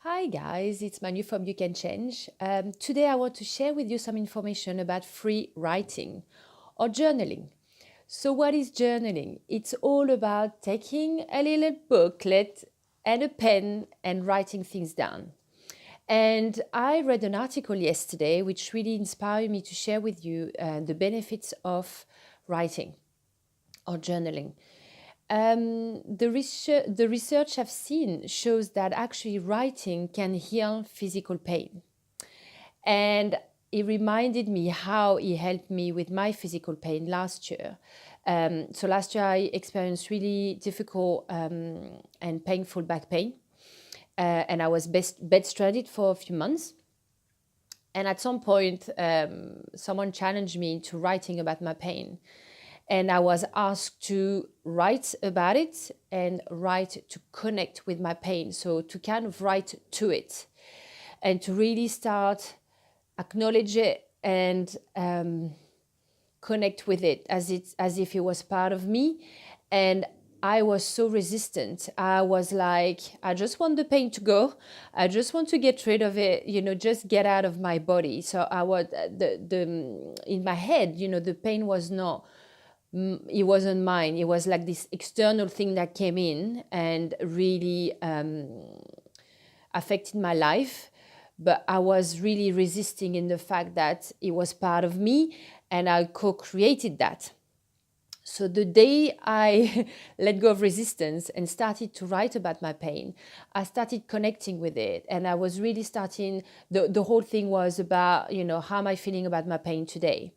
Hi guys, it's Manu from You Can Change. Today I want to share with you some information about free writing or journaling. So, what is journaling? It's all about taking a little booklet and a pen and writing things down. And I read an article yesterday which really inspired me to share with you the benefits of writing or journaling. The research I've seen shows that actually writing can heal physical pain. And it reminded me how it helped me with my physical pain last year. So last year I experienced really difficult and painful back pain. And I was bedstranded for a few months. And at some point, someone challenged me into writing about my pain. And I was asked to write about it and write to connect with my pain. So to kind of write to it and to really start acknowledge it and connect with it as if it was part of me. And I was so resistant. I was like, I just want the pain to go. I just want to get rid of it, just get out of my body. So I was the in my head, the pain was not, it wasn't mine. It was like this external thing that came in and really affected my life. But I was really resisting in the fact that it was part of me and I co-created that. So the day I let go of resistance and started to write about my pain, I started connecting with it. And I was really starting, the whole thing was about, how am I feeling about my pain today?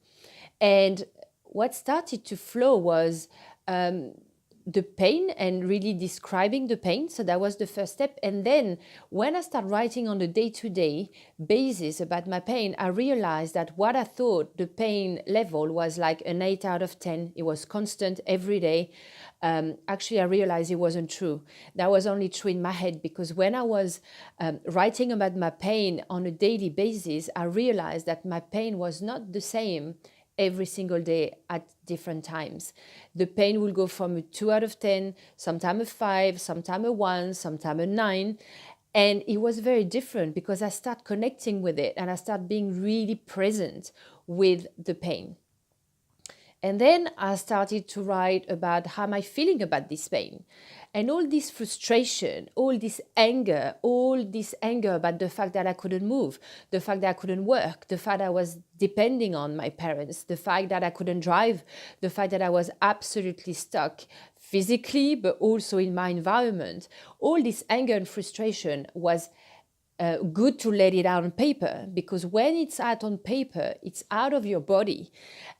And what started to flow was the pain and really describing the pain. So that was the first step. And then when I started writing on a day-to-day basis about my pain, I realized that what I thought the pain level was like an 8 out of 10. It was constant every day. Actually, I realized it wasn't true. That was only true in my head, because when I was writing about my pain on a daily basis, I realized that my pain was not the same every single day at different times. The pain will go from a 2 out of 10, sometimes a 5, sometimes a 1, sometimes a 9. And it was very different because I start connecting with it and I start being really present with the pain. And then I started to write about how am I feeling about this pain. And all this frustration, all this anger about the fact that I couldn't move, the fact that I couldn't work, the fact that I was depending on my parents, the fact that I couldn't drive, the fact that I was absolutely stuck physically, but also in my environment. All this anger and frustration was good to let it out on paper, because when it's out on paper, it's out of your body.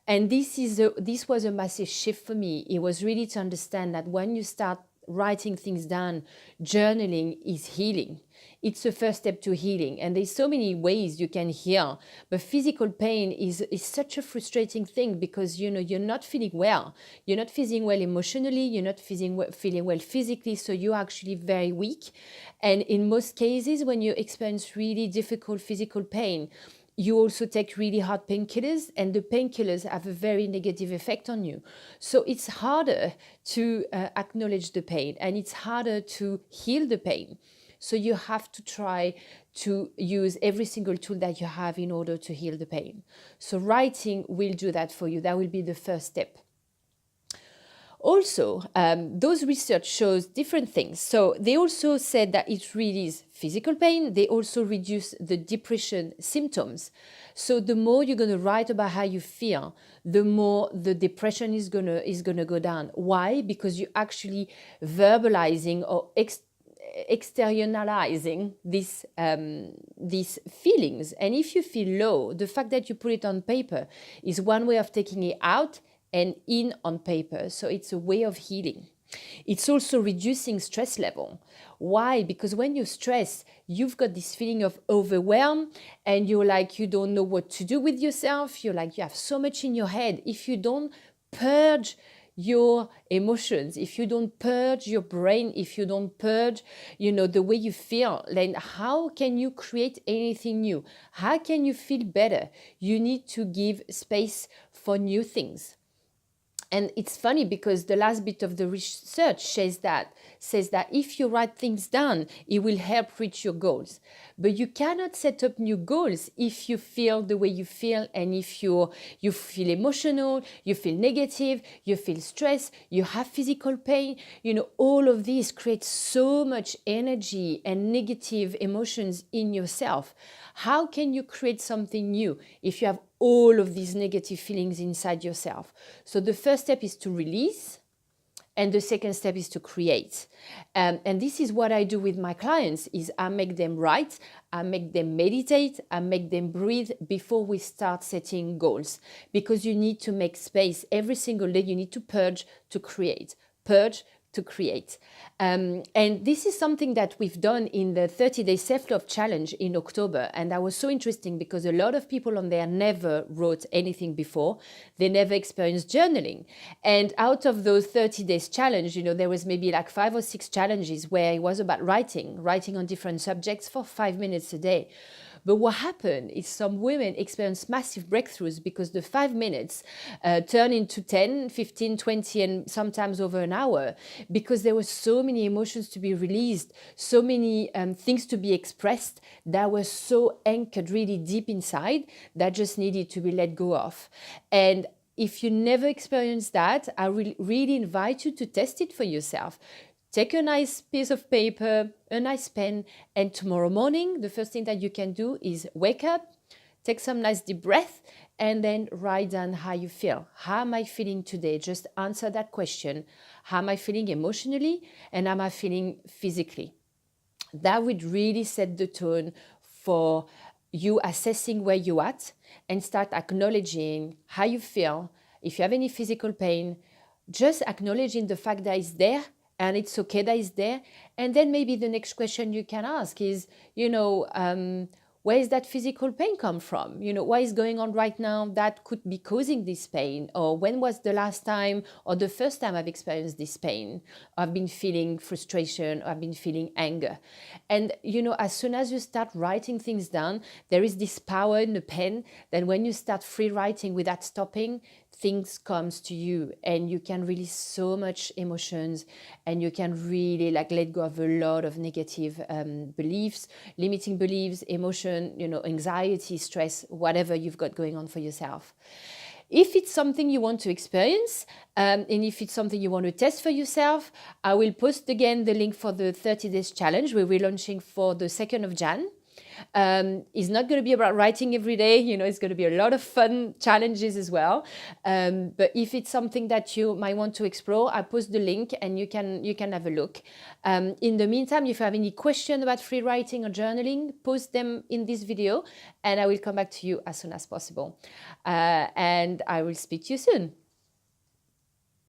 And this was a massive shift for me. It was really to understand that when you start writing things down, journaling is healing. It's the first step to healing. And there's so many ways you can heal. But physical pain is such a frustrating thing, because you're not feeling well. You're not feeling well emotionally, you're not feeling well physically, so you're actually very weak. And in most cases, when you experience really difficult physical pain, you also take really hard painkillers, and the painkillers have a very negative effect on you. So it's harder to acknowledge the pain, and it's harder to heal the pain. So you have to try to use every single tool that you have in order to heal the pain. So writing will do that for you. That will be the first step. Also, those research shows different things. So they also said that it relieves physical pain. They also reduce the depression symptoms. So the more you're going to write about how you feel, the more the depression is gonna go down. Why? Because you're actually verbalizing or externalizing these feelings. And if you feel low, the fact that you put it on paper is one way of taking it out and in on paper. So it's a way of healing. It's also reducing stress level. Why? Because when you're stressed, you've got this feeling of overwhelm, and you're like, you don't know what to do with yourself. You're like, you have so much in your head. If you don't purge your emotions, if you don't purge your brain, if you don't purge, the way you feel, then how can you create anything new? How can you feel better? You need to give space for new things. And it's funny because the last bit of the research says that if you write things down, it will help reach your goals. But you cannot set up new goals if you feel the way you feel, and if you feel emotional, you feel negative, you feel stress, you have physical pain. All of these create so much energy and negative emotions in yourself. How can you create something new if you have all of these negative feelings inside yourself? So the first step is to release, and the second step is to create. And this is what I do with my clients, is I make them write, I make them meditate, I make them breathe before we start setting goals. Because you need to make space every single day. You need to purge to create. Purge to create. And this is something that we've done in the 30-day self-love challenge in October. And that was so interesting because a lot of people on there never wrote anything before. They never experienced journaling. And out of those 30 days challenge, there was maybe like 5 or 6 challenges where it was about writing on different subjects for 5 minutes a day. But what happened is some women experienced massive breakthroughs because the 5 minutes turned into 10, 15, 20, and sometimes over an hour, because there were so many emotions to be released, so many things to be expressed that were so anchored really deep inside that just needed to be let go of. And if you never experienced that, I really invite you to test it for yourself. Take a nice piece of paper, a nice pen, and tomorrow morning, the first thing that you can do is wake up, take some nice deep breath, and then write down how you feel. How am I feeling today? Just answer that question. How am I feeling emotionally, and how am I feeling physically? That would really set the tone for you assessing where you're at, and start acknowledging how you feel. If you have any physical pain, just acknowledging the fact that it's there, and it's okay that it's there. And then maybe the next question you can ask is, where is that physical pain come from? What is going on right now that could be causing this pain? Or when was the last time or the first time I've experienced this pain? I've been feeling frustration, or I've been feeling anger. And, as soon as you start writing things down, there is this power in the pen that when you start free writing without stopping, things comes to you, and you can release so much emotions, and you can really let go of a lot of negative beliefs, limiting beliefs, emotion, anxiety, stress, whatever you've got going on for yourself. If it's something you want to experience, and if it's something you want to test for yourself, I will post again the link for the 30 days challenge we're relaunching for the 2nd of Jan. It's not going to be about writing every day. It's going to be a lot of fun challenges as well. But if it's something that you might want to explore, I post the link and you can have a look. In the meantime, if you have any question about free writing or journaling, post them in this video and I will come back to you as soon as possible. And I will speak to you soon.